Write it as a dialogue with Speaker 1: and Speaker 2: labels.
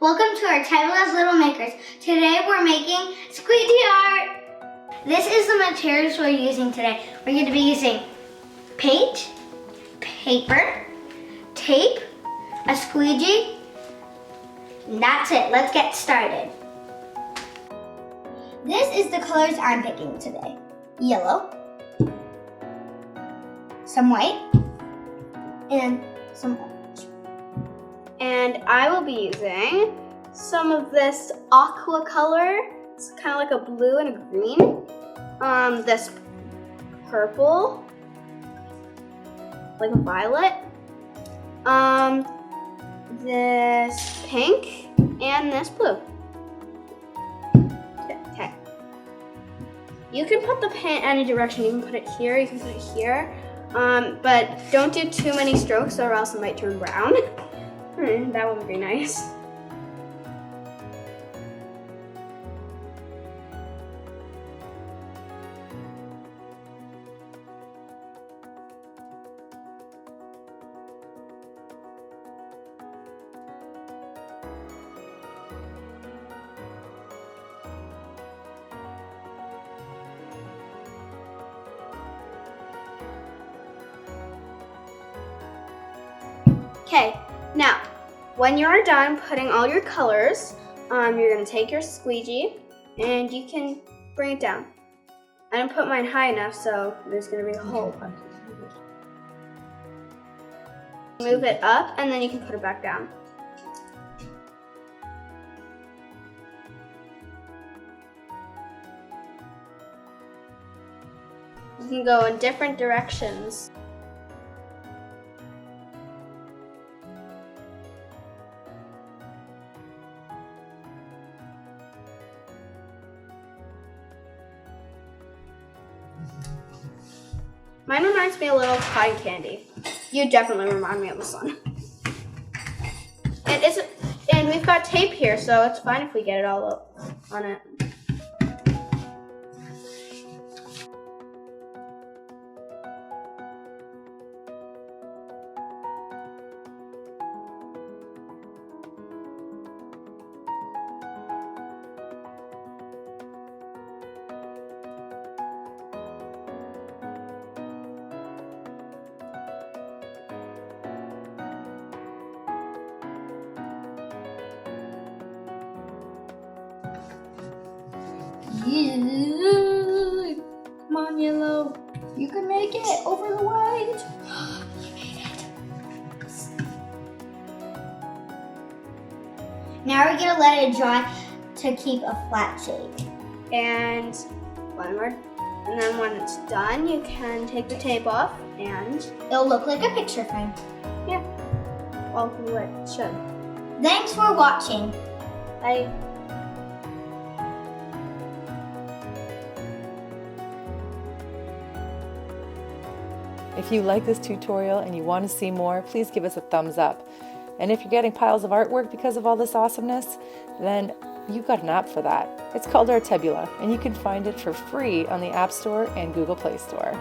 Speaker 1: Welcome to Artebula's Little Makers. Today we're making squeegee art. This is the materials we're using today. We're going to be using paint, paper, tape, a squeegee, and that's it. Let's get started. This is the colors I'm picking today. Yellow, some white, and some orange.
Speaker 2: And I will be using some of this aqua color. It's kind of like a blue and a green. This purple, like a violet. This pink and this blue. Okay. You can put the paint any direction. You can put it here. You can put it here. But don't do too many strokes, or else it might turn brown. That wouldn't be nice. Okay, now, when you're done putting all your colors, you're gonna take your squeegee and you can bring it down. I didn't put mine high enough, so there's gonna be a hole. Move it up and then you can put it back down. You can go in different directions. Mine reminds me a little of cotton candy. You definitely remind me of the sun. And we've got tape here, so it's fine if we get it all up on it.
Speaker 1: Come on, yellow. You can make it over the white. You made it. Now we're gonna let it dry to keep a flat shape.
Speaker 2: And then when it's done, you can take the tape off and
Speaker 1: It'll look like a picture frame.
Speaker 2: yeah, all the way it should.
Speaker 1: Thanks for watching.
Speaker 2: Bye.
Speaker 3: If you like this tutorial and you want to see more, please give us a thumbs up. And if you're getting piles of artwork because of all this awesomeness, then you've got an app for that. It's called Artebula, and you can find it for free on the App Store and Google Play Store.